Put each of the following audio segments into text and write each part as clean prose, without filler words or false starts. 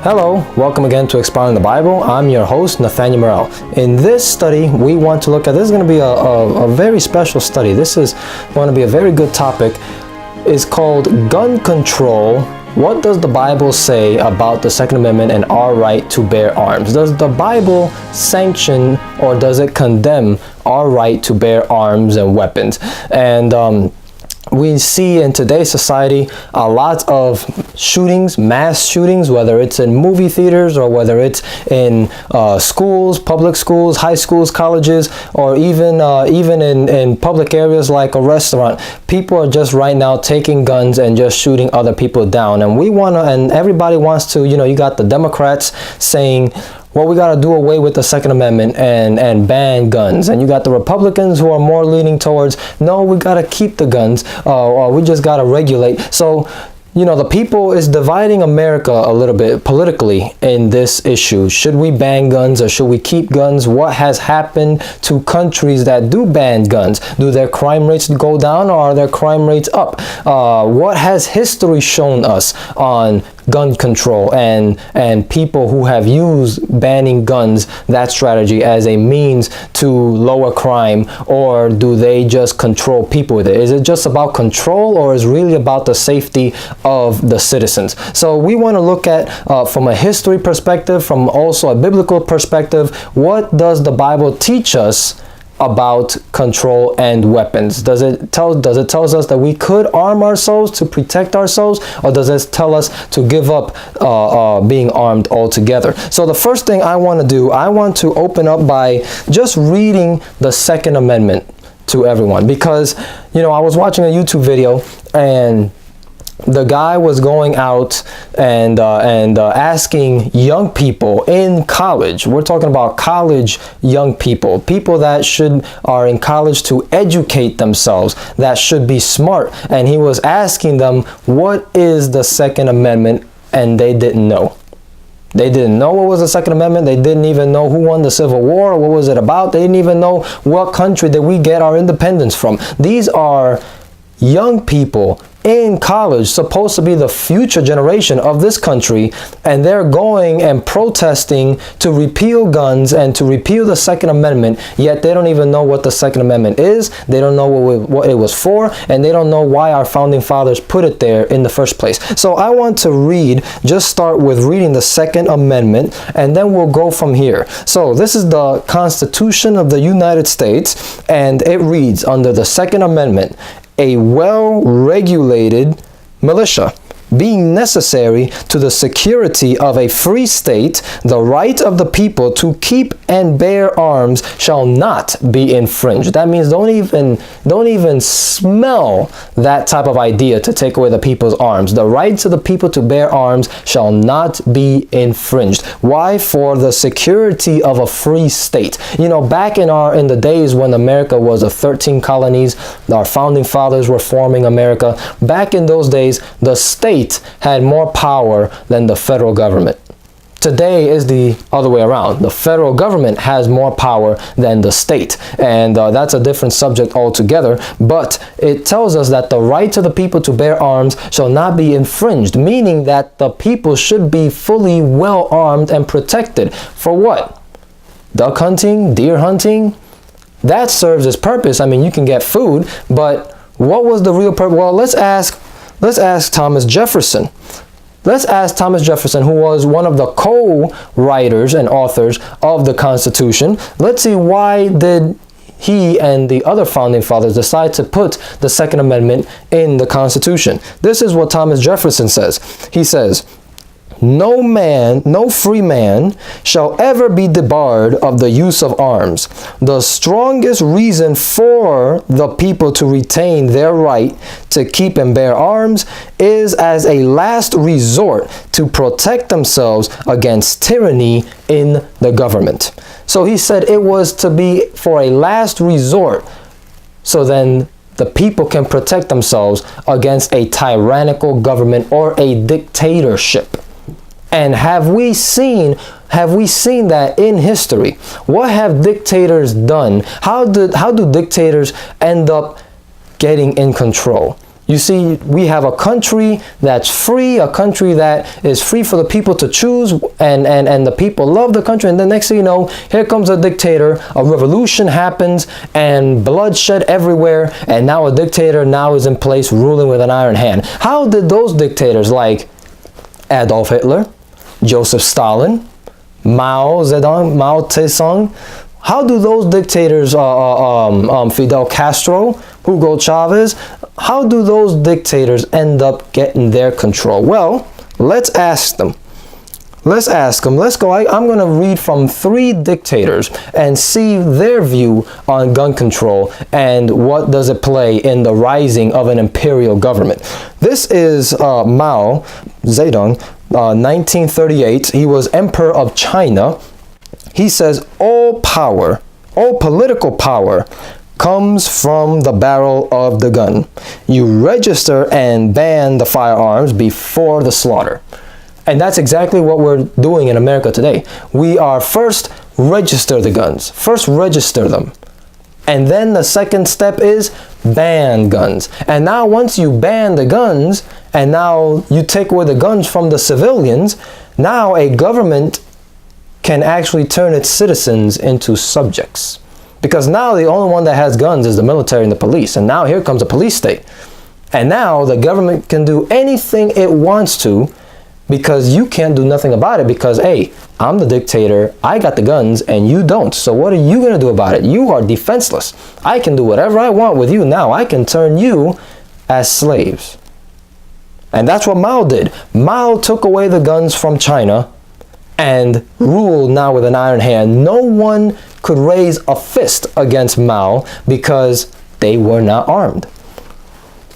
Hello, welcome again to Exploring the Bible. I'm your host, Nathaniel Morel. In this study, we want to look at, this is going to be a very special study. This is going to be a very good topic. It's called Gun Control. What does the Bible say about the Second Amendment and our right to bear arms? Does the Bible sanction or does it condemn our right to bear arms and weapons? And we see in today's society a lot of shootings, mass shootings, whether it's in movie theaters or whether it's in schools, public schools, high schools, colleges, or even in public areas like a restaurant. People are just right now taking guns and just shooting other people down. And we want to, and everybody wants to, you got the Democrats saying, well, we got to do away with the Second Amendment and ban guns. And you got the Republicans who are more leaning towards, no, we got to keep the guns, or we just got to regulate. So, the people is dividing America a little bit politically in this issue. Should we ban guns or should we keep guns? What has happened to countries that do ban guns? Do their crime rates go down or are their crime rates up? What has history shown us on gun control and people who have used banning guns, that strategy, as a means to lower crime? Or do they just control people with it? Is it just about control, or is it really about the safety of the citizens? So we want to look at from a history perspective, from also a biblical perspective, what does the Bible teach us about control and weapons? Does it tell us that we could arm ourselves to protect ourselves, or does it tell us to give up being armed altogether? So the first thing I want to do, I want to open up by just reading the Second Amendment to everyone, because I was watching a YouTube video and the guy was going out and asking young people in college. We're talking about college young people that are in college to educate themselves, that should be smart. And he was asking them, what is the Second Amendment? And they didn't know. They didn't know what was the Second Amendment. They didn't even know who won the Civil War, or what was it about. They didn't even know what country did we get our independence from. These are young people in college, supposed to be the future generation of this country, and they're going and protesting to repeal guns and to repeal the Second Amendment, yet they don't even know what the Second Amendment is. They don't know what it was for, and they don't know why our founding fathers put it there in the first place. So I want to just start with reading the Second Amendment, and then we'll go from here. So this is the Constitution of the United States, and it reads, under the Second Amendment, a well-regulated militia being necessary to the security of a free state, the right of the people to keep and bear arms shall not be infringed. That means don't even smell that type of idea to take away the people's arms. The rights of the people to bear arms shall not be infringed. Why? For the security of a free state. Back in the days when America was 13 colonies, our founding fathers were forming America. Back in those days, the state had more power than the federal government. Today is the other way around. The federal government has more power than the state. And that's a different subject altogether. But it tells us that the right of the people to bear arms shall not be infringed, meaning that the people should be fully well armed and protected. For what? Duck hunting, deer hunting? That serves its purpose. You can get food, but what was the real purpose? Well, let's ask Thomas Jefferson. Let's ask Thomas Jefferson, who was one of the co-writers and authors of the Constitution. Let's see, why did he and the other founding fathers decide to put the Second Amendment in the Constitution? This is what Thomas Jefferson says. He says, no free man shall ever be debarred of the use of arms. The strongest reason for the people to retain their right to keep and bear arms is as a last resort to protect themselves against tyranny in the government. So he said it was to be for a last resort, so then the people can protect themselves against a tyrannical government or a dictatorship. And have we seen that in history? What have dictators done? How do dictators end up getting in control? You see, we have a country that's free, a country that is free for the people to choose, and the people love the country. And then next thing you know, here comes a dictator, a revolution happens, and bloodshed everywhere, and now a dictator now is in place ruling with an iron hand. How did those dictators like Adolf Hitler, Josef Stalin, Mao Zedong, how do those dictators, Fidel Castro, Hugo Chavez, how do those dictators end up getting their control? Well, let's ask them. Let's ask them. Let's go. I'm going to read from 3 dictators and see their view on gun control and what does it play in the rising of an imperial government. This is Mao Zedong, 1938. He was emperor of China. He says, all power, all political power comes from the barrel of the gun. You register and ban the firearms before the slaughter. And that's exactly what we're doing in America today. We are first register the guns, first register them. And then the second step is ban guns. And now once you ban the guns, and now you take away the guns from the civilians, now a government can actually turn its citizens into subjects. Because now the only one that has guns is the military and the police. And now here comes a police state. And now the government can do anything it wants to, because you can't do nothing about it, because, hey, I'm the dictator, I got the guns, and you don't. So what are you going to do about it? You are defenseless. I can do whatever I want with you now. I can turn you as slaves. And that's what Mao did. Mao took away the guns from China and ruled now with an iron hand. No one could raise a fist against Mao because they were not armed.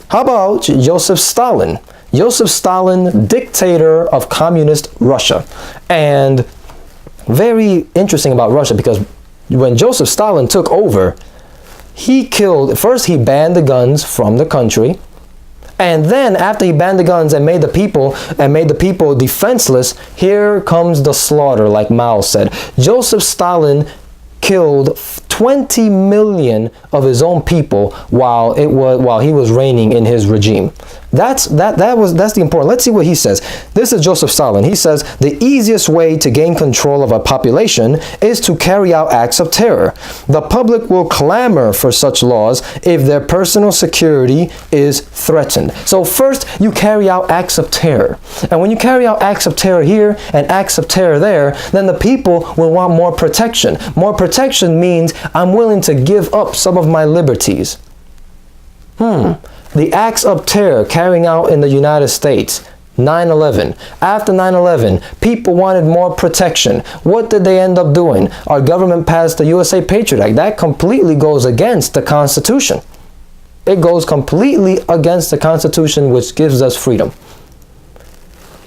How about Joseph Stalin? Joseph Stalin, dictator of communist Russia. And very interesting about Russia, because when Joseph Stalin took over, he banned the guns from the country. And then after he banned the guns and made the people defenseless, here comes the slaughter, like Mao said. Joseph Stalin killed 20 million of his own people while he was reigning in his regime. That's the important. Let's see what he says. This is Joseph Stalin. He says, the easiest way to gain control of a population is to carry out acts of terror. The public will clamor for such laws if their personal security is threatened. So first, you carry out acts of terror. And when you carry out acts of terror here and acts of terror there, then the people will want more protection. More protection means I'm willing to give up some of my liberties. The acts of terror carrying out in the United States, 9/11. After 9/11, people wanted more protection. What did they end up doing? Our government passed the USA Patriot Act. That completely goes against the Constitution. It goes completely against the Constitution, which gives us freedom.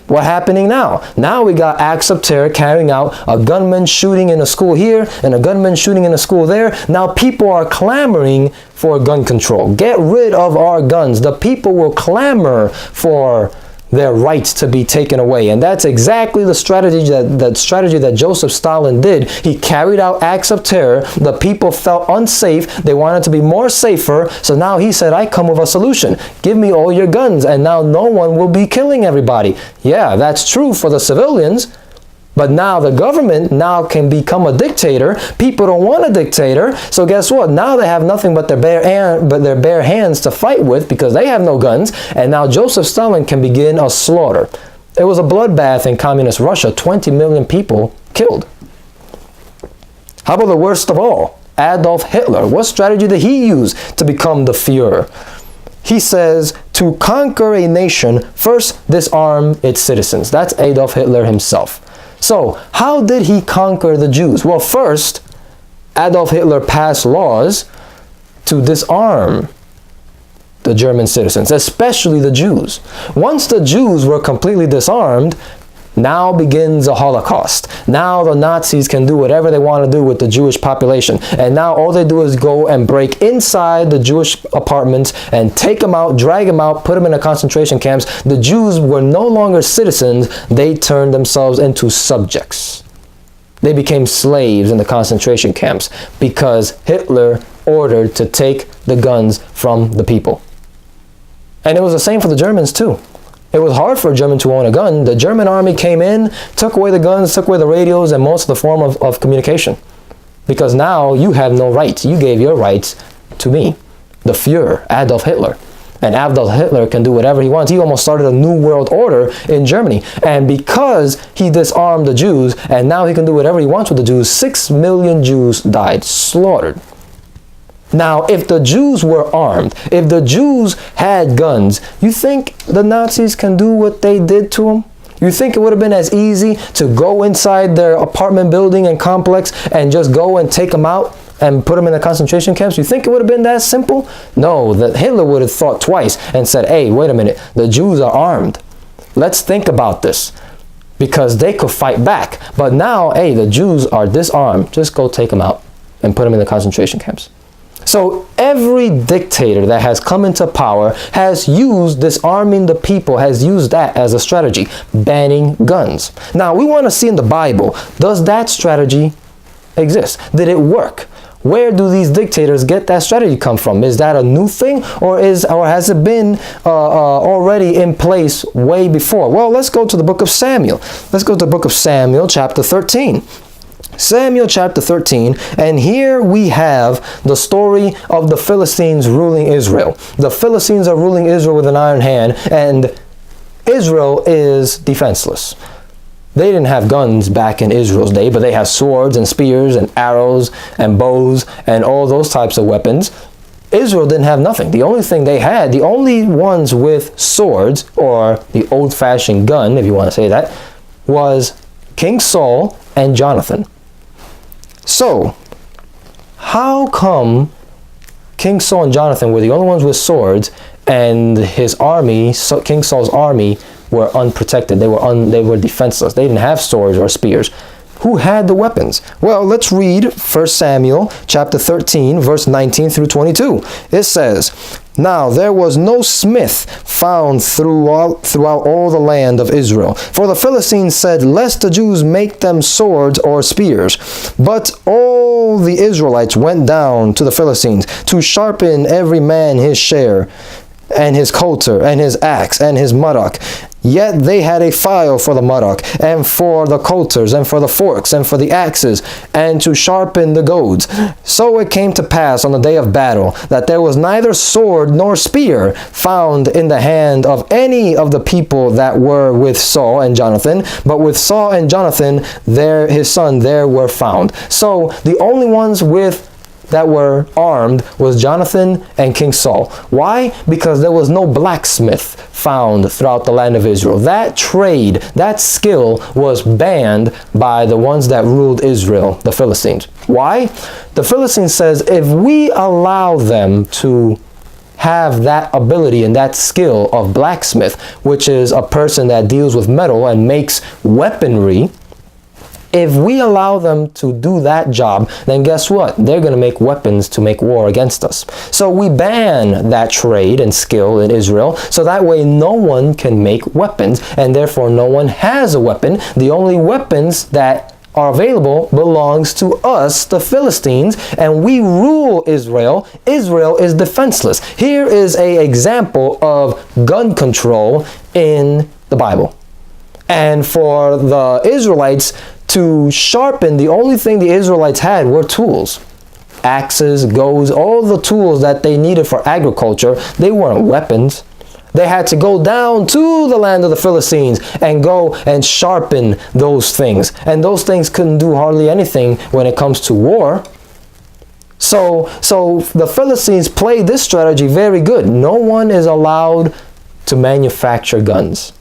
What's happening now? Now we got acts of terror carrying out, a gunman shooting in a school here and a gunman shooting in a school there. Now people are clamoring for gun control. Get rid of our guns. The people will clamor for their rights to be taken away. And that's exactly the strategy that Joseph Stalin did. He carried out acts of terror. The people felt unsafe. They wanted to be more safer. So now he said, I come with a solution. Give me all your guns, and now no one will be killing everybody. Yeah, that's true for the civilians. But now the government now can become a dictator. People don't want a dictator. So guess what? Now they have nothing but their bare hands to fight with, because they have no guns. And now Joseph Stalin can begin a slaughter. It was a bloodbath in communist Russia. 20 million people killed. How about the worst of all? Adolf Hitler. What strategy did he use to become the Führer? He says, to conquer a nation, first disarm its citizens. That's Adolf Hitler himself. So, how did he conquer the Jews? Well, first, Adolf Hitler passed laws to disarm the German citizens, especially the Jews. Once the Jews were completely disarmed, now begins a Holocaust. Now the Nazis can do whatever they want to do with the Jewish population. And now all they do is go and break inside the Jewish apartments and take them out, drag them out, put them in the concentration camps. The Jews were no longer citizens. They turned themselves into subjects. They became slaves in the concentration camps because Hitler ordered to take the guns from the people. And it was the same for the Germans too. It was hard for a German to own a gun. The German army came in, took away the guns, took away the radios, and most of the form of communication. Because now you have no rights. You gave your rights to me, the Führer, Adolf Hitler. And Adolf Hitler can do whatever he wants. He almost started a new world order in Germany. And because he disarmed the Jews, and now he can do whatever he wants with the Jews, 6 million Jews died, slaughtered. Now, if the Jews were armed, if the Jews had guns, you think the Nazis can do what they did to them? You think it would have been as easy to go inside their apartment building and complex and just go and take them out and put them in the concentration camps? You think it would have been that simple? No, that Hitler would have thought twice and said, hey, wait a minute, the Jews are armed. Let's think about this, because they could fight back. But now, hey, the Jews are disarmed. Just go take them out and put them in the concentration camps. So every dictator that has come into power has used disarming the people, has used that as a strategy, banning guns. Now we want to see in the Bible, does that strategy exist? Did it work? Where do these dictators get that strategy come from? Is that a new thing, or has it been already in place way before? Well, let's go to the book of Samuel. Let's go to the book of Samuel, chapter 13. Samuel chapter 13, and here we have the story of the Philistines ruling Israel. The Philistines are ruling Israel with an iron hand, and Israel is defenseless. They didn't have guns back in Israel's day, but they have swords and spears and arrows and bows and all those types of weapons. Israel didn't have nothing. The only thing they had, the only ones with swords, or the old-fashioned gun, if you want to say that, was King Saul and Jonathan. So, how come King Saul and Jonathan were the only ones with swords, and his army, King Saul's army, were unprotected? They were defenseless. They didn't have swords or spears. Who had the weapons? Well, let's read 1 Samuel chapter 13, verse 19 through 22. It says, "Now there was no smith found throughout all the land of Israel. For the Philistines said, lest the Jews make them swords or spears. But all the Israelites went down to the Philistines to sharpen every man his share, and his coulter, and his axe, and his mattock. Yet they had a file for the mattock, and for the coulters, and for the forks, and for the axes, and to sharpen the goads. So it came to pass on the day of battle, that there was neither sword nor spear found in the hand of any of the people that were with Saul and Jonathan, but with Saul and Jonathan, his son, there were found." So the only ones that were armed was Jonathan and King Saul. Why? Because there was no blacksmith found throughout the land of Israel. That trade, that skill was banned by the ones that ruled Israel, the Philistines. Why? The Philistines says, if we allow them to have that ability and that skill of blacksmith, which is a person that deals with metal and makes weaponry, if we allow them to do that job, then guess what? They're going to make weapons to make war against us. So we ban that trade and skill in Israel, so that way no one can make weapons, and therefore no one has a weapon. The only weapons that are available belongs to us, the Philistines, and we rule Israel. Israel is defenseless. Here is an example of gun control in the Bible. And for the Israelites to sharpen, the only thing the Israelites had were tools. Axes, goads, all the tools that they needed for agriculture. They weren't weapons. They had to go down to the land of the Philistines and go and sharpen those things. And those things couldn't do hardly anything when it comes to war. So the Philistines played this strategy very good. No one is allowed to manufacture guns.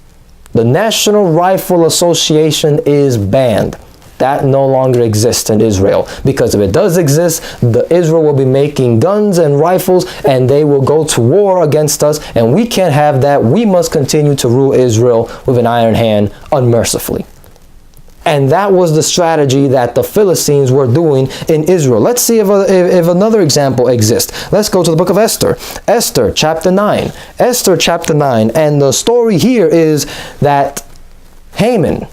The National Rifle Association is banned. That no longer exists in Israel, because if it does exist, Israel will be making guns and rifles, and they will go to war against us, and we can't have that. We must continue to rule Israel with an iron hand unmercifully. And that was the strategy that the Philistines were doing in Israel. Let's see if another example exists. Let's go to the book of Esther. Esther chapter 9. Esther chapter 9. And the story here is that Haman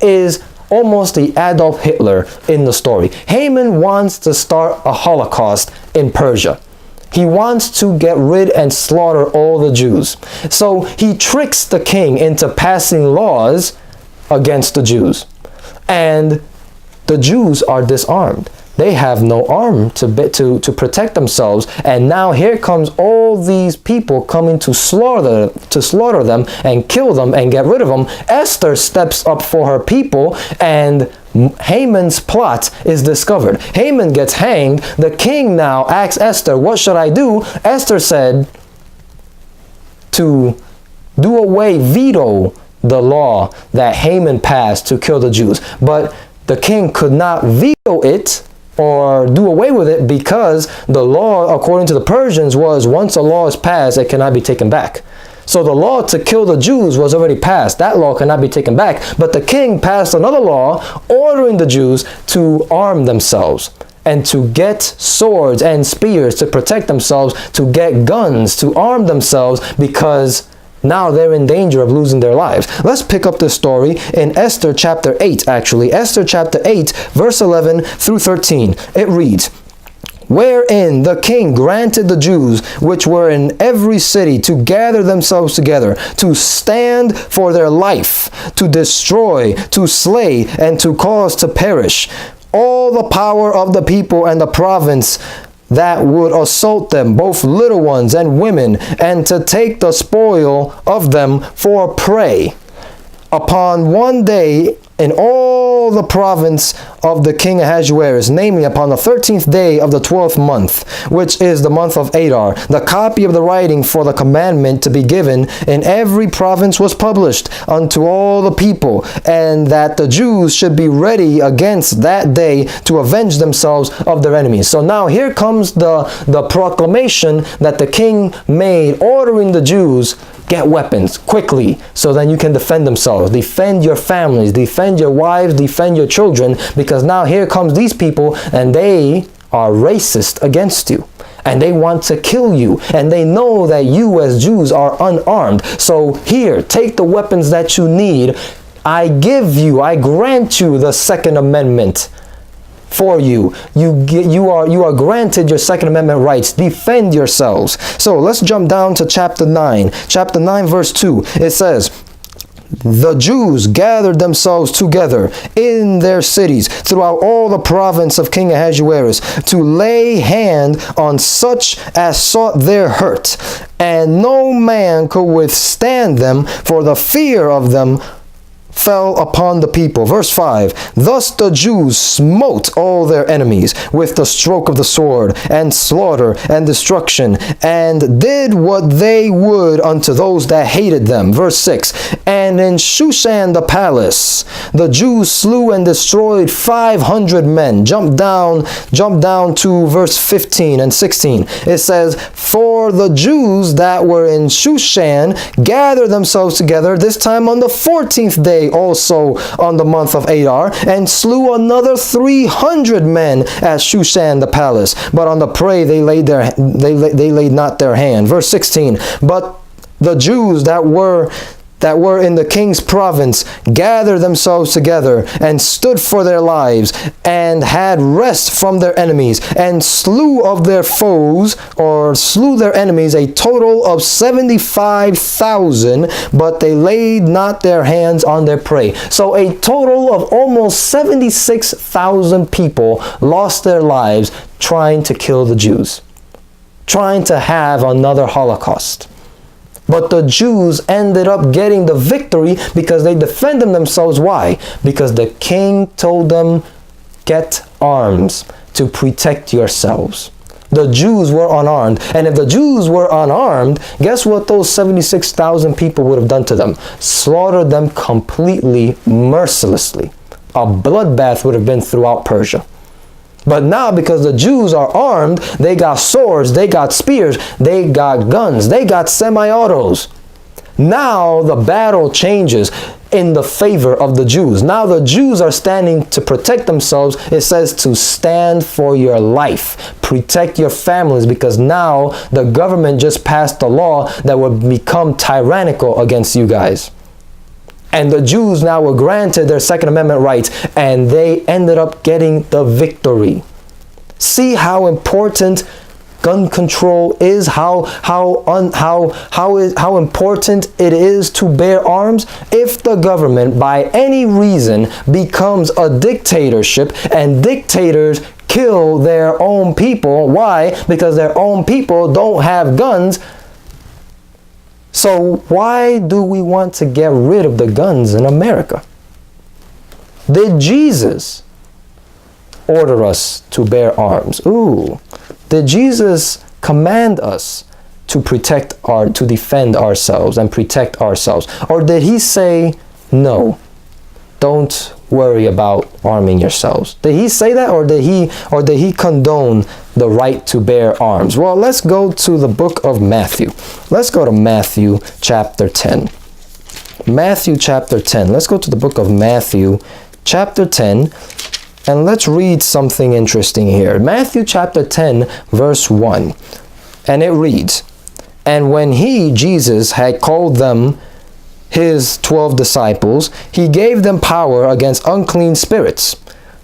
is almost the Adolf Hitler in the story. Haman wants to start a Holocaust in Persia. He wants to get rid and slaughter all the Jews. So he tricks the king into passing laws against the Jews. And the Jews are disarmed. They have no arm to protect themselves. And now here comes all these people coming to slaughter them and kill them and get rid of them. Esther steps up for her people, and Haman's plot is discovered. Haman gets hanged. The king now asks Esther, what should I do? Esther said to veto the law that Haman passed to kill the Jews. But the king could not veto it or do away with it, because the law, according to the Persians, was once a law is passed, it cannot be taken back. So the law to kill the Jews was already passed. That law cannot be taken back. But the king passed another law ordering the Jews to arm themselves and to get swords and spears to protect themselves, to get guns, to arm themselves, because now they're in danger of losing their lives. Let's pick up this story in Esther chapter 8, actually. Esther chapter 8, verse 11 through 13. It reads, wherein the king granted the Jews which were in every city to gather themselves together, to stand for their life, to destroy, to slay, and to cause to perish all the power of the people and the province that would assault them, both little ones and women, and to take the spoil of them for prey. Upon one day in all the province of the king Ahasuerus, namely upon the 13th day of the 12th month, which is the month of Adar, the copy of the writing for the commandment to be given in every province was published unto all the people, and that the Jews should be ready against that day to avenge themselves of their enemies. So now here comes the proclamation that the king made, ordering the Jews, get weapons quickly, so then you can defend themselves. Defend your families, defend your wives, defend your children, because now here comes these people and they are racist against you. And they want to kill you. And they know that you as Jews are unarmed. So here, take the weapons that you need. I grant you the Second Amendment for you. You are granted your Second Amendment rights. Defend yourselves. So let's jump down to chapter 9. Chapter 9 verse 2. It says, the Jews gathered themselves together in their cities throughout all the province of King Ahasuerus to lay hand on such as sought their hurt, and no man could withstand them, for the fear of them fell upon the people. Verse 5, thus the Jews smote all their enemies with the stroke of the sword, and slaughter and destruction, and did what they would unto those that hated them. Verse 6, and in Shushan the palace the Jews slew and destroyed 500 men. Jump down to verse 15 and 16. It says, for the Jews that were in Shushan gathered themselves together, this time on the 14th day also on the month of Adar, and slew another 300 men at Shushan the palace. But on the prey they laid not their hand. Verse 16, but the Jews that were in the king's province gathered themselves together and stood for their lives, and had rest from their enemies, and slew of their foes, or slew their enemies, a total of 75,000, but they laid not their hands on their prey. So a total of almost 76,000 people lost their lives trying to kill the Jews, trying to have another Holocaust. But the Jews ended up getting the victory because they defended themselves. Why? Because the king told them, get arms to protect yourselves. The Jews were unarmed. And if the Jews were unarmed, guess what those 76,000 people would have done to them? Slaughtered them completely, mercilessly. A bloodbath would have been throughout Persia. But now, because the Jews are armed, they got swords, they got spears, they got guns, they got semi-autos. Now the battle changes in the favor of the Jews. Now the Jews are standing to protect themselves. It says to stand for your life. Protect your families, because now the government just passed a law that would become tyrannical against you guys. And the Jews now were granted their Second Amendment rights, and they ended up getting the victory. See how important gun control is, how important it is to bear arms. If the government by any reason becomes a dictatorship and dictators kill their own people, why? Because their own people don't have guns. So why do we want to get rid of the guns in America? Did Jesus order us to bear arms? Did Jesus command us to to defend ourselves and protect ourselves? Or did he say, no, don't worry about arming yourselves? Did he say that, or did he condone the right to bear arms? Well, let's go to the book of Matthew. Let's go to Matthew chapter 10. Matthew chapter 10. Let's go to the book of Matthew chapter 10. And let's read something interesting here. Matthew chapter 10, verse 1. And it reads, "And when he, Jesus, had called them, his 12 disciples, he gave them power against unclean spirits,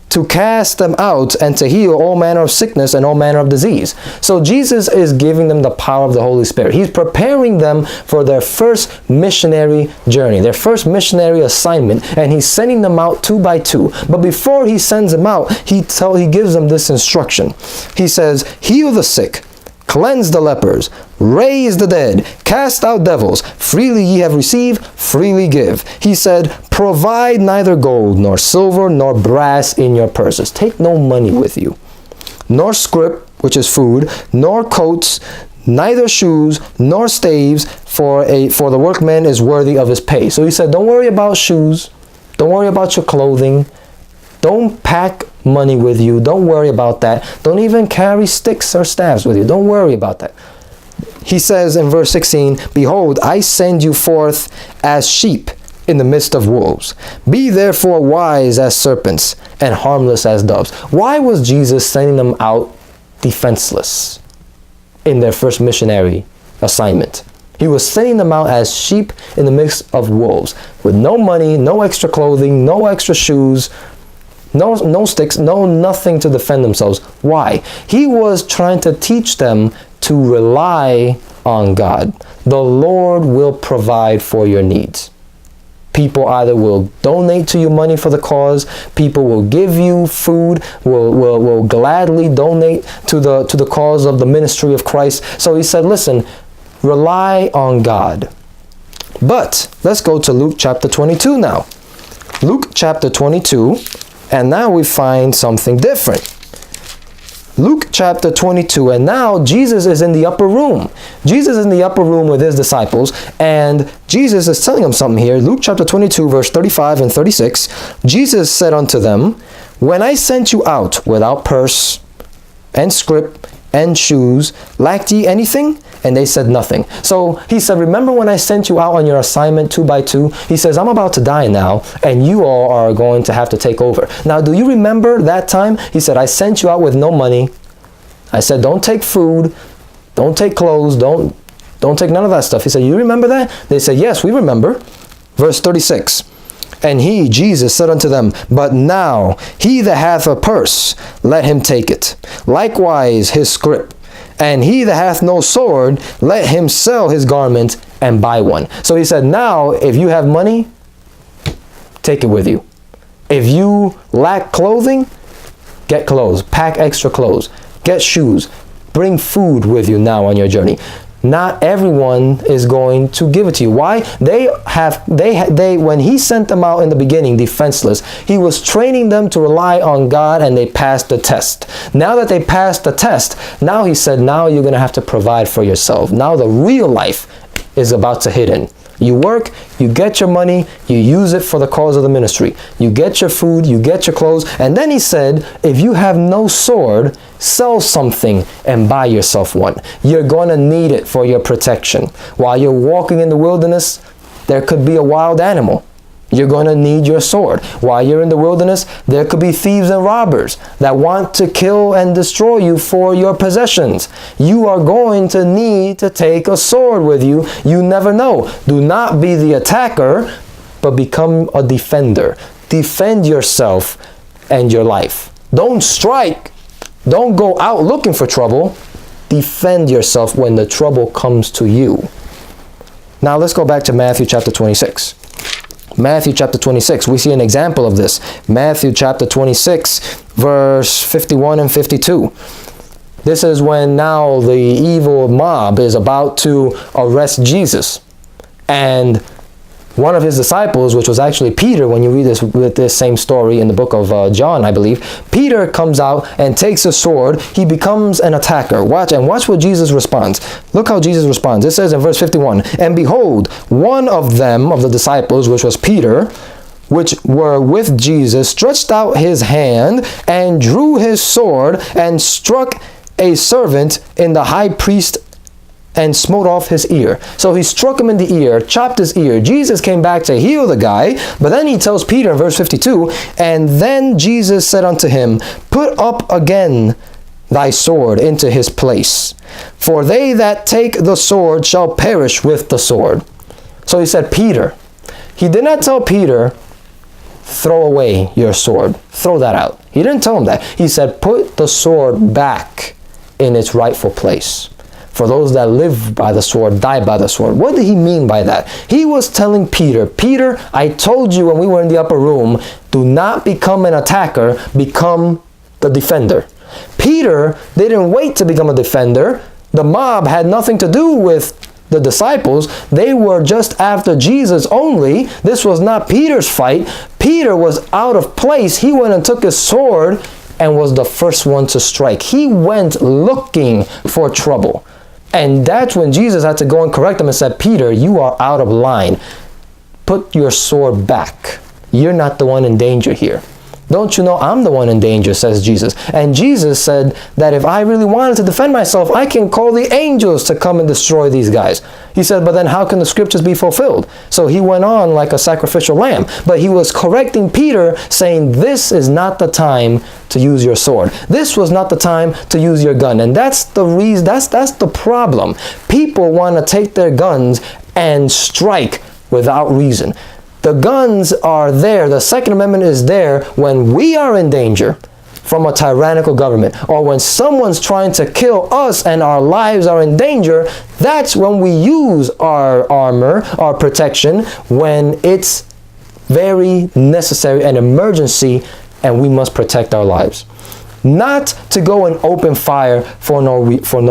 to cast them out and to heal all manner of sickness and all manner of disease." So Jesus is giving them the power of the Holy Spirit. He's preparing them for their first missionary journey, their first missionary assignment, and he's sending them out 2 by 2. But before he sends them out, he gives them this instruction. He says, "Heal the sick, cleanse the lepers, raise the dead, cast out devils. Freely ye have received, freely give." He said, "Provide neither gold, nor silver, nor brass in your purses." Take no money with you, nor scrip, which is food, nor coats, neither shoes, nor staves, for the workman is worthy of his pay. So he said, don't worry about shoes. Don't worry about your clothing. Don't pack money with you. Don't worry about that. Don't even carry sticks or staffs with you. Don't worry about that. He says in verse 16, "Behold, I send you forth as sheep in the midst of wolves. Be therefore wise as serpents and harmless as doves." Why was Jesus sending them out defenseless in their first missionary assignment? He was sending them out as sheep in the midst of wolves, with no money, no extra clothing, no extra shoes, no sticks, nothing to defend themselves. Why? He was trying to teach them to rely on God. The Lord will provide for your needs. People either will donate to you money for the cause, people will give you food, will gladly donate to the cause of the ministry of Christ. So he said, listen, rely on God. But let's go to Luke chapter 22 now. Luke chapter 22, and now we find something different. Luke chapter 22, and now Jesus is in the upper room. Jesus is in the upper room with his disciples, and Jesus is telling them something here. Luke chapter 22, verse 35 and 36. Jesus said unto them, "When I sent you out without purse and scrip and shoes, lacked ye anything?" And they said nothing. So he said, remember when I sent you out on your assignment 2 by 2? He says, I'm about to die now, and you all are going to have to take over. Now, do you remember that time? He said, I sent you out with no money. I said, don't take food, don't take clothes, don't take none of that stuff. He said, you remember that? They said, yes, we remember. Verse 36. And he, Jesus, said unto them, But now he that hath a purse, let him take it. Likewise his scrip. And he that hath no sword, let him sell his garment and buy one. So he said, now, if you have money, take it with you. If you lack clothing, get clothes. Pack extra clothes. Get shoes. Bring food with you now on your journey. Not everyone is going to give it to you. Why? When he sent them out in the beginning defenseless, he was training them to rely on God, and they passed the test. Now that they passed the test, now he said, now you're going to have to provide for yourself. Now the real life is about to hit in. You work, you get your money, you use it for the cause of the ministry. You get your food, you get your clothes. And then he said, if you have no sword, sell something and buy yourself one. You're going to need it for your protection. While you're walking in the wilderness, there could be a wild animal. You're going to need your sword. While you're in the wilderness, there could be thieves and robbers that want to kill and destroy you for your possessions. You are going to need to take a sword with you. You never know. Do not be the attacker, but become a defender. Defend yourself and your life. Don't strike. Don't go out looking for trouble. defend yourself when the trouble comes to you. Now let's go back to Matthew chapter 26. Matthew chapter 26, we see an example of this. Matthew chapter 26, verse 51 and 52. This is when now the evil mob is about to arrest Jesus. And one of his disciples, which was actually Peter, when you read this same story in the book of John, I believe, Peter comes out and takes a sword. He becomes an attacker. Watch what Jesus responds. Look how Jesus responds. It says in verse 51, "And behold, one of them, of the disciples, which was Peter, which were with Jesus, stretched out his hand and drew his sword and struck a servant in the high priest and smote off his ear." So he struck him in the ear, chopped his ear. Jesus came back to heal the guy, but then he tells Peter in verse 52, "And then Jesus said unto him, Put up again thy sword into his place, for they that take the sword shall perish with the sword." So he said, Peter, he did not tell Peter, throw away your sword, throw that out. He didn't tell him that. He said, put the sword back in its rightful place. For those that live by the sword, die by the sword. What did he mean by that? He was telling Peter, Peter, I told you when we were in the upper room, do not become an attacker, become the defender. Peter didn't wait to become a defender. The mob had nothing to do with the disciples. They were just after Jesus only. This was not Peter's fight. Peter was out of place. He went and took his sword and was the first one to strike. He went looking for trouble. And that's when Jesus had to go and correct him and said, Peter, you are out of line. Put your sword back. You're not the one in danger here. Don't you know I'm the one in danger, says Jesus. And Jesus said that if I really wanted to defend myself, I can call the angels to come and destroy these guys. He said, but then how can the scriptures be fulfilled? So he went on like a sacrificial lamb. But he was correcting Peter, saying this is not the time to use your sword. This was not the time to use your gun. And that's the reason, that's the problem. People want to take their guns and strike without reason. The guns are there. The Second Amendment is there when we are in danger from a tyrannical government, or when someone's trying to kill us and our lives are in danger. That's when we use our armor, our protection, when it's very necessary, an emergency, and we must protect our lives. Not to go and open fire for no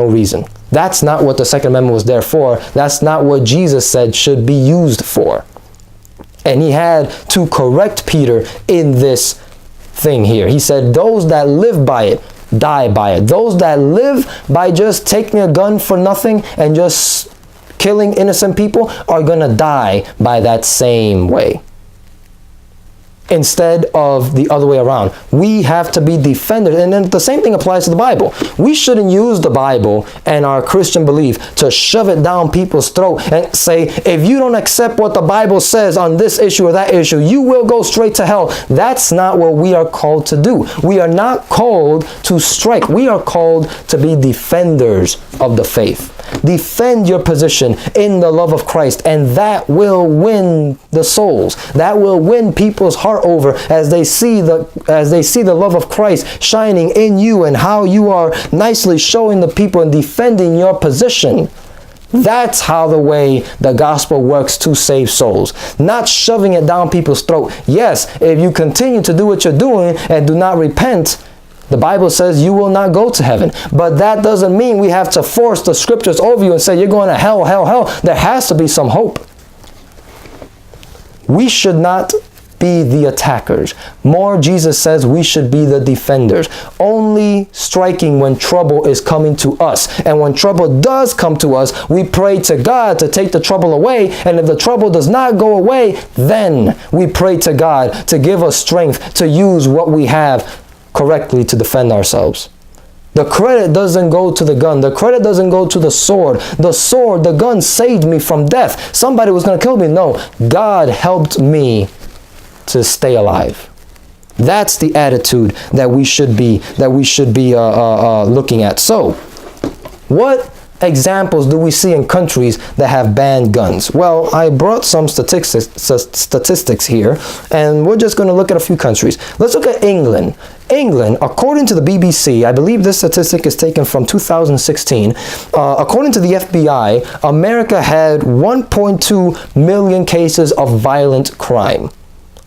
reason. That's not what the Second Amendment was there for. That's not what Jesus said should be used for. And he had to correct Peter in this thing here. He said, those that live by it, die by it. Those that live by just taking a gun for nothing and just killing innocent people are going to die by that same way. Instead of the other way around. We have to be defenders. And then the same thing applies to the Bible. We shouldn't use the Bible and our Christian belief to shove it down people's throat and say, if you don't accept what the Bible says on this issue or that issue, you will go straight to hell. That's not what we are called to do. We are not called to strike. We are called to be defenders of the faith. Defend your position in the love of Christ, and that will win the souls. That will win people's heart over as they see the love of Christ shining in you and how you are nicely showing the people and defending your position. That's how the way the gospel works to save souls. Not shoving it down people's throat. Yes, if you continue to do what you're doing and do not repent, the Bible says you will not go to heaven. But that doesn't mean we have to force the scriptures over you and say you're going to hell, hell, hell. There has to be some hope. We should not be the attackers. More, Jesus says we should be the defenders. Only striking when trouble is coming to us. And when trouble does come to us, we pray to God to take the trouble away. And if the trouble does not go away, then we pray to God to give us strength to use what we have correctly to defend ourselves. The credit doesn't go to the gun. The credit doesn't go to the sword. The sword, the gun saved me from death. Somebody was going to kill me. No, God helped me to stay alive. That's the attitude that we should be looking at. So, what examples do we see in countries that have banned guns? Well, I brought some statistics here, and we're just going to look at a few countries. Let's look at England. England, according to the BBC, I believe this statistic is taken from 2016. According to the FBI, America had 1.2 million cases of violent crime.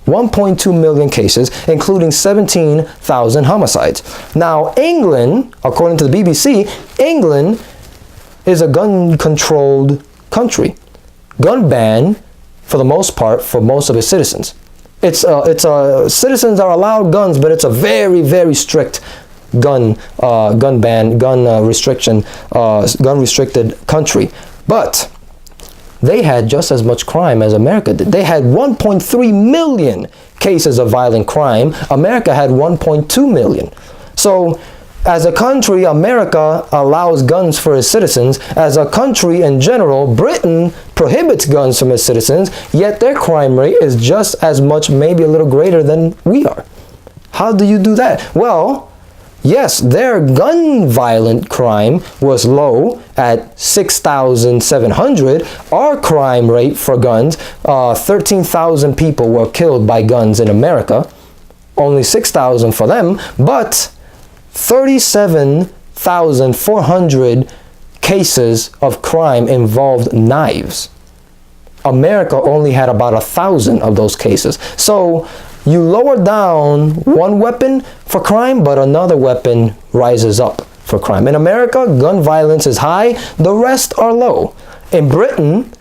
1.2 million cases, including 17,000 homicides. Now, England, according to the BBC, England is a gun-controlled country. Gun ban, for the most part, for most of its citizens. Citizens are allowed guns, but it's a very, very strict gun ban, gun restricted country. But they had just as much crime as America did. They had 1.3 million cases of violent crime. America had 1.2 million. So, as a country, America allows guns for its citizens. As a country in general, Britain prohibits guns from its citizens, yet their crime rate is just as much, maybe a little greater than we are. How do you do that? Well, yes, their gun violent crime was low at 6,700. Our crime rate for guns, 13,000 people were killed by guns in America. Only 6,000 for them, but 37,400 cases of crime involved knives. America only had about 1,000 of those cases. So you lower down one weapon for crime, but another weapon rises up for crime. In America, gun violence is high, the rest are low. In Britain,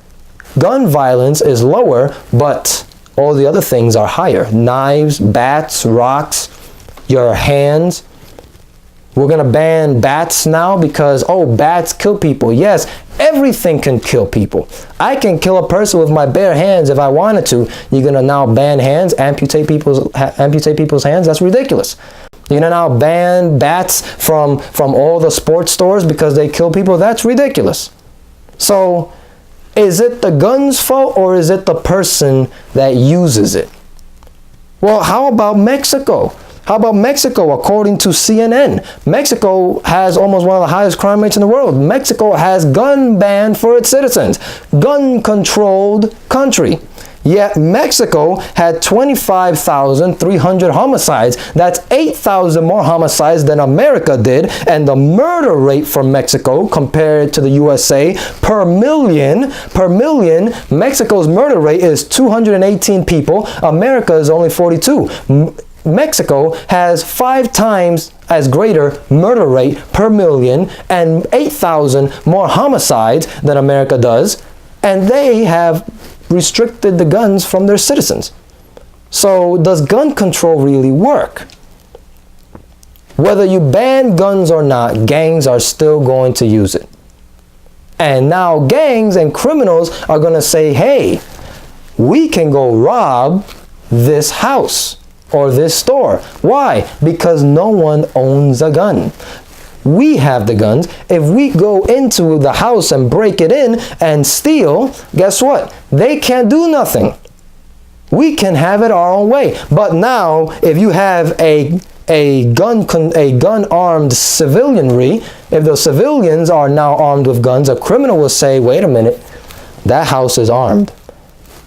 gun violence is lower, but all the other things are higher. Knives, bats, rocks, your hands. We're going to ban bats now because, oh, bats kill people. Yes, everything can kill people. I can kill a person with my bare hands if I wanted to. You're going to now ban hands, amputate people's hands? That's ridiculous. You're going to now ban bats from all the sports stores because they kill people? That's ridiculous. So, is it the gun's fault or is it the person that uses it? Well, how about Mexico? How about Mexico? According to CNN, Mexico has almost one of the highest crime rates in the world. Mexico has gun ban for its citizens. Gun-controlled country. Yet Mexico had 25,300 homicides. That's 8,000 more homicides than America did. And the murder rate for Mexico compared to the USA per million, Mexico's murder rate is 218 people. America is only 42. Mexico has 5 times as greater murder rate per million and 8,000 more homicides than America does, and they have restricted the guns from their citizens. So does gun control really work? Whether you ban guns or not, gangs are still going to use it. And now gangs and criminals are going to say, hey, we can go rob this house or this store. Why? Because no one owns a gun. We have the guns. If we go into the house and break it in and steal, guess what? They can't do nothing. We can have it our own way. But now, if you have a gun-armed civilianry, if the civilians are now armed with guns, a criminal will say, wait a minute, that house is armed.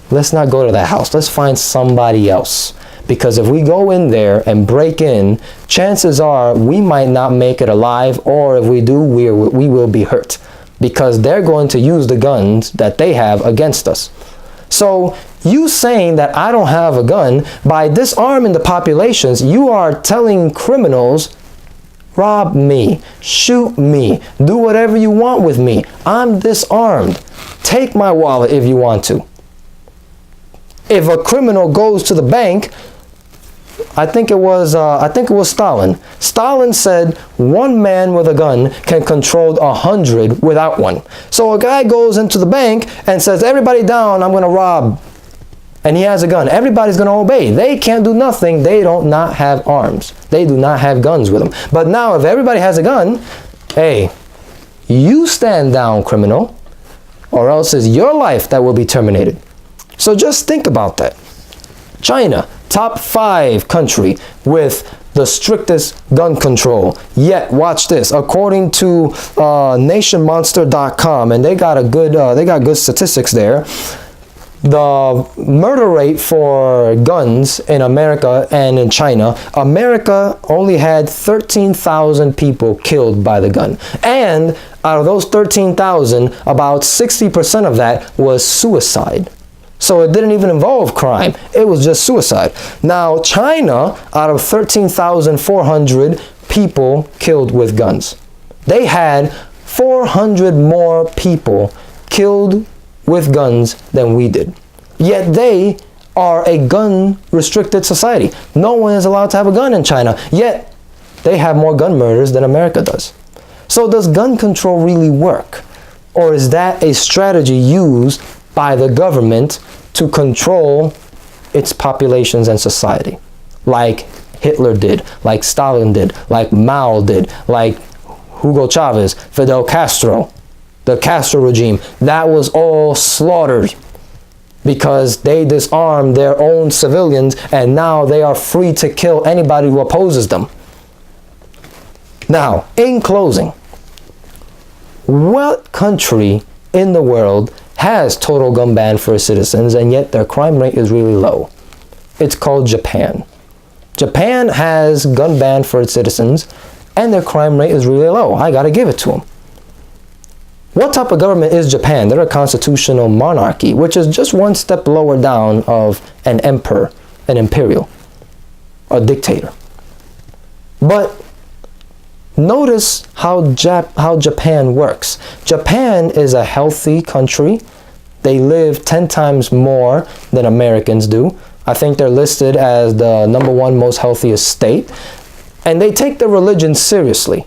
Let's not go to that house. Let's find somebody else. Because if we go in there and break in, chances are we might not make it alive, or if we do, we will be hurt. Because they're going to use the guns that they have against us. So you saying that I don't have a gun, by disarming the populations, you are telling criminals, rob me, shoot me, do whatever you want with me. I'm disarmed. Take my wallet if you want to. If a criminal goes to the bank, I think it was Stalin. Stalin said one man with a gun can control 100 without one. So a guy goes into the bank and says, everybody down, I'm going to rob. And he has a gun. Everybody's going to obey. They can't do nothing. They do not have arms. They do not have guns with them. But now if everybody has a gun, hey, you stand down, criminal, or else it's your life that will be terminated. So just think about that. China Top 5 country with the strictest gun control. Yet, watch this. According to nationmonster.com, and they got good statistics there. The murder rate for guns in America and in China, America only had 13,000 people killed by the gun. And out of those 13,000, about 60% of that was suicide. So it didn't even involve crime. It was just suicide. Now, China, out of 13,400 people killed with guns, they had 400 more people killed with guns than we did. Yet they are a gun-restricted society. No one is allowed to have a gun in China. Yet they have more gun murders than America does. So does gun control really work? Or is that a strategy used by the government to control its populations and society? Like Hitler did, like Stalin did, like Mao did, like Hugo Chavez, Fidel Castro, the Castro regime. That was all slaughtered because they disarmed their own civilians, and now they are free to kill anybody who opposes them. Now, in closing, what country in the world has total gun ban for its citizens, and yet their crime rate is really low? It's called Japan. Japan has gun ban for its citizens, and their crime rate is really low. I gotta give it to them. What type of government is Japan? They're a constitutional monarchy, which is just one step lower down of an emperor, an imperial, a dictator. But notice how Japan works. Japan is a healthy country. They live 10 times more than Americans do. I think they're listed as the #1 most healthiest state. And they take their religion seriously.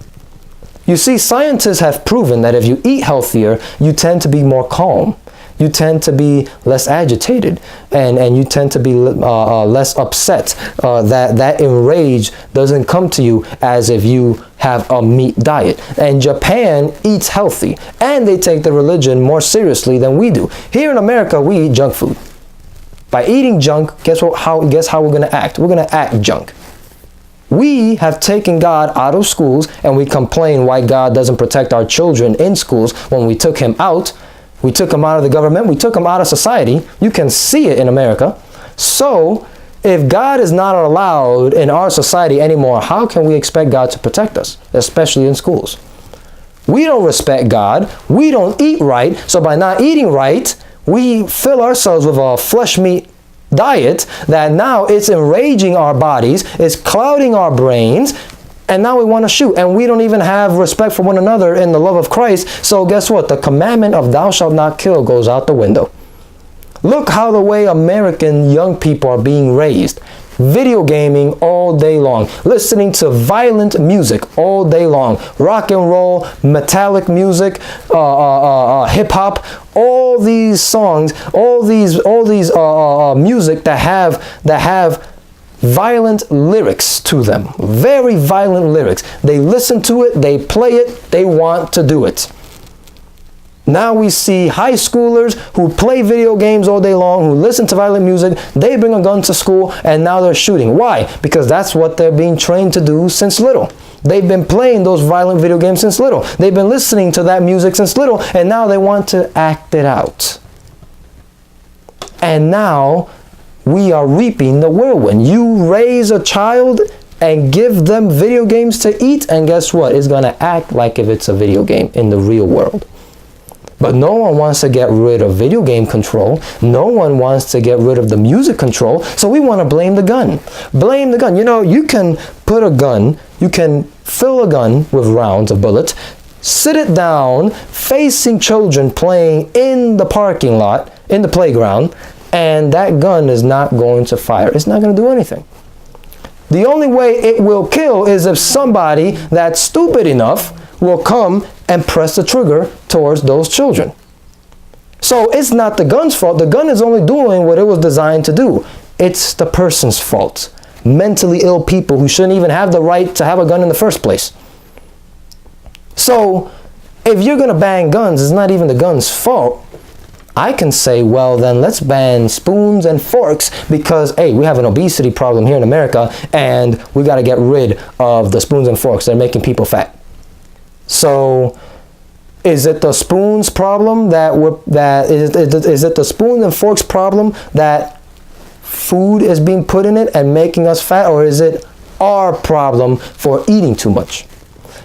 You see, scientists have proven that if you eat healthier, you tend to be more calm. You tend to be less agitated, and you tend to be less upset. That enrage doesn't come to you as if you have a meat diet. And Japan eats healthy, and they take the religion more seriously than we do. Here in America, we eat junk food. By eating junk, guess how we're going to act? We're going to act junk. We have taken God out of schools, and we complain why God doesn't protect our children in schools when we took him out. We took him out of the government. We took him out of society. You can see it in America. So if God is not allowed in our society anymore, how can we expect God to protect us, especially in schools? We don't respect God. We don't eat right. So by not eating right, we fill ourselves with a flesh meat diet that now it's enraging our bodies, it's clouding our brains, and now we want to shoot, and we don't even have respect for one another in the love of Christ. So guess what? The commandment of thou shalt not kill goes out the window. Look how the way American young people are being raised. Video gaming all day long, listening to violent music all day long, rock and roll, metallic music, hip hop, all these songs, all these music that have violent lyrics to them, very violent lyrics. They listen to it, they play it, they want to do it. Now we see high schoolers who play video games all day long, who listen to violent music, they bring a gun to school, and now they're shooting. Why? Because that's what they're being trained to do since little. They've been playing those violent video games since little. They've been listening to that music since little, and now they want to act it out. And now we are reaping the whirlwind. You raise a child and give them video games to eat, and guess what? It's going to act like if it's a video game in the real world. But no one wants to get rid of video game control. No one wants to get rid of the music control. So we want to blame the gun. Blame the gun. You know, you can put a gun, you can fill a gun with rounds of bullets, sit it down facing children playing in the parking lot, in the playground, and that gun is not going to fire. It's not going to do anything. The only way it will kill is if somebody that's stupid enough will come and press the trigger towards those children. So it's not the gun's fault. The gun is only doing what it was designed to do. It's the person's fault. Mentally ill people who shouldn't even have the right to have a gun in the first place. So if you're going to ban guns, it's not even the gun's fault. I can say, well, then let's ban spoons and forks because, hey, we have an obesity problem here in America and we got to get rid of the spoons and forks. They're making people fat. So is it the spoons problem is it the spoons and forks problem that food is being put in it and making us fat, or is it our problem for eating too much?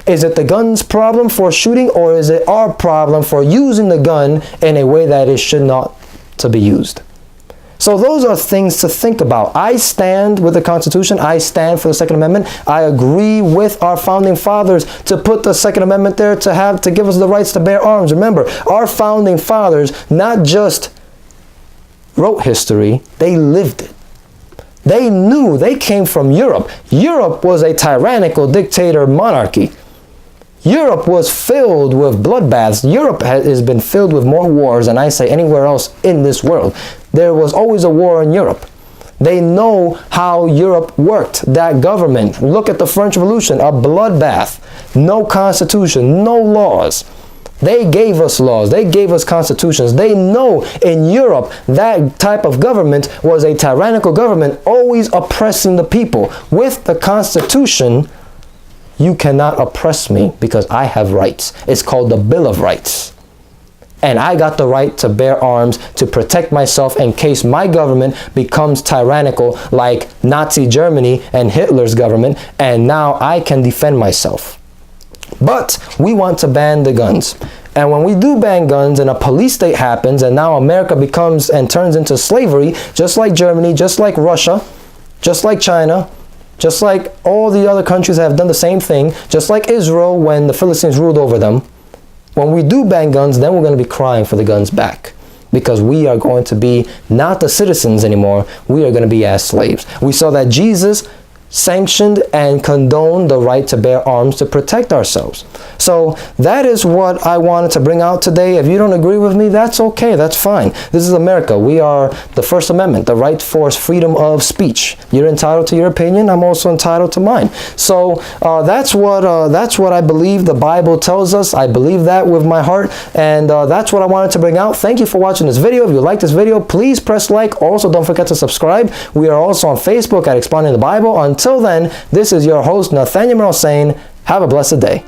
Is it the gun's problem for shooting, or is it our problem for using the gun in a way that it should not to be used? So those are things to think about. I stand with the Constitution. I stand for the Second Amendment. I agree with our founding fathers to put the Second Amendment there to give us the rights to bear arms. Remember, our founding fathers not just wrote history, they lived it. They knew. They came from Europe. Europe was a tyrannical dictator monarchy. Europe was filled with bloodbaths. Europe has been filled with more wars than I say anywhere else in this world. There was always a war in Europe. They know how Europe worked, that government. Look at the French Revolution, a bloodbath. No constitution, no laws. They gave us laws. They gave us constitutions. They know in Europe that type of government was a tyrannical government, always oppressing the people. With the Constitution, you cannot oppress me because I have rights. It's called the Bill of Rights. And I got the right to bear arms to protect myself in case my government becomes tyrannical like Nazi Germany and Hitler's government, and now I can defend myself. But we want to ban the guns. And when we do ban guns and a police state happens and now America becomes and turns into slavery, just like Germany, just like Russia, just like China, just like all the other countries that have done the same thing, just like Israel when the Philistines ruled over them, when we do ban guns, then we're going to be crying for the guns back. Because we are going to be not the citizens anymore, we are going to be as slaves. We saw that Jesus sanctioned and condoned the right to bear arms to protect ourselves. So that is what I wanted to bring out today. If you don't agree with me, that's okay, that's fine. This is America. We are the First Amendment, the right for freedom of speech. You're entitled to your opinion, I'm also entitled to mine. So that's what I believe the Bible tells us. I believe that with my heart, and that's what I wanted to bring out. Thank you for watching this video. If you like this video, please press like. Also, don't forget to subscribe. We are also on Facebook at Expounding the Bible. Until then, this is your host, Nathaniel Merrill, saying, have a blessed day.